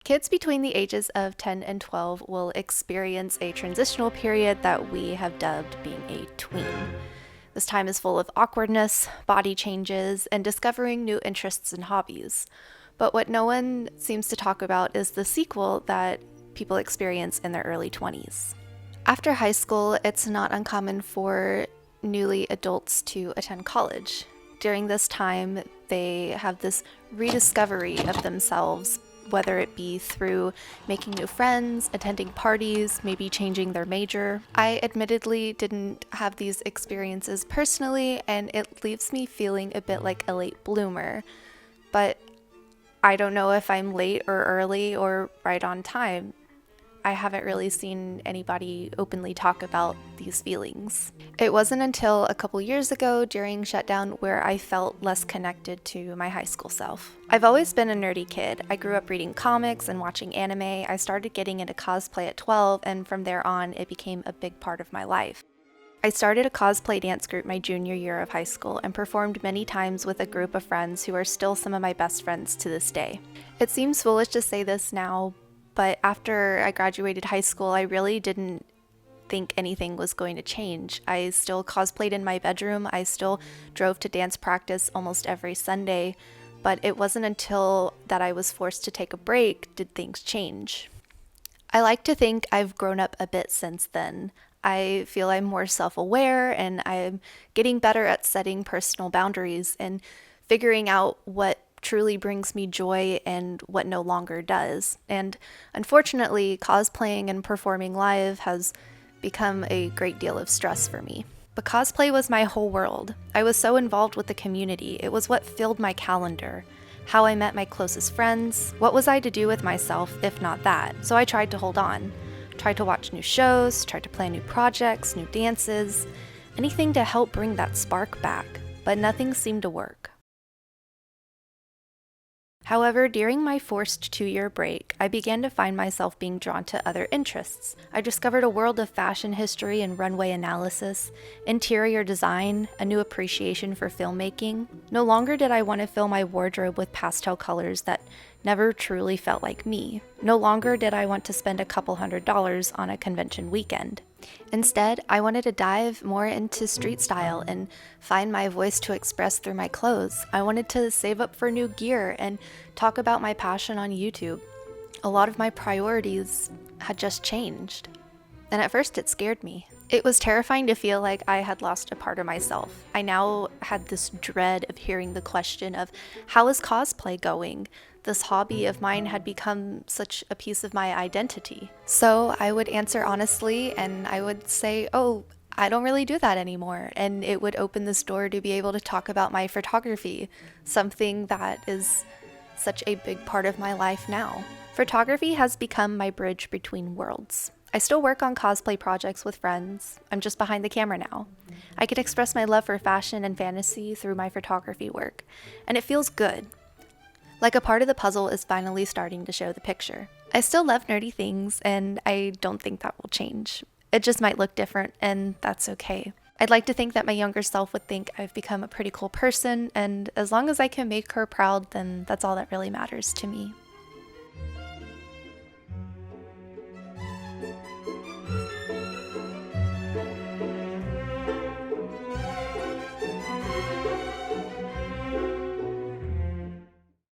Kids between the ages of 10 and 12 will experience a transitional period that we have dubbed being a tween. This time is full of awkwardness, body changes, and discovering new interests and hobbies. But what no one seems to talk about is the sequel that people experience in their early 20s. After high school, it's not uncommon for newly adults to attend college. During this time, they have this rediscovery of themselves, whether it be through making new friends, attending parties, maybe changing their major. I admittedly didn't have these experiences personally, and it leaves me feeling a bit like a late bloomer. But I don't know if I'm late or early or right on time. I haven't really seen anybody openly talk about these feelings. It wasn't until a couple years ago during shutdown where I felt less connected to my high school self. I've always been a nerdy kid. I grew up reading comics and watching anime. I started getting into cosplay at 12, and from there on, it became a big part of my life. I started a cosplay dance group my junior year of high school and performed many times with a group of friends who are still some of my best friends to this day. It seems foolish to say this now, but after I graduated high school, I really didn't think anything was going to change. I still cosplayed in my bedroom. I still drove to dance practice almost every Sunday, but it wasn't until that I was forced to take a break did things change. I like to think I've grown up a bit since then. I feel I'm more self-aware, and I'm getting better at setting personal boundaries and figuring out what truly brings me joy and what no longer does. And unfortunately, cosplaying and performing live has become a great deal of stress for me. But cosplay was my whole world. I was so involved with the community. It was what filled my calendar, how I met my closest friends. What was I to do with myself if not that? So I tried to hold on. Tried to watch new shows, tried to plan new projects, new dances, anything to help bring that spark back, but nothing seemed to work. However, during my forced 2-year break, I began to find myself being drawn to other interests. I discovered a world of fashion history and runway analysis, interior design, a new appreciation for filmmaking. No longer did I want to fill my wardrobe with pastel colors that never truly felt like me. No longer did I want to spend a couple $100s on a convention weekend. Instead, I wanted to dive more into street style and find my voice to express through my clothes. I wanted to save up for new gear and talk about my passion on YouTube. A lot of my priorities had just changed. And at first it scared me. It was terrifying to feel like I had lost a part of myself. I now had this dread of hearing the question of, how is cosplay going? This hobby of mine had become such a piece of my identity. So I would answer honestly, and I would say, oh, I don't really do that anymore. And it would open this door to be able to talk about my photography, something that is such a big part of my life now. Photography has become my bridge between worlds. I still work on cosplay projects with friends. I'm just behind the camera now. I can express my love for fashion and fantasy through my photography work, and it feels good. Like a part of the puzzle is finally starting to show the picture. I still love nerdy things, and I don't think that will change. It just might look different, and that's okay. I'd like to think that my younger self would think I've become a pretty cool person, and as long as I can make her proud, then that's all that really matters to me.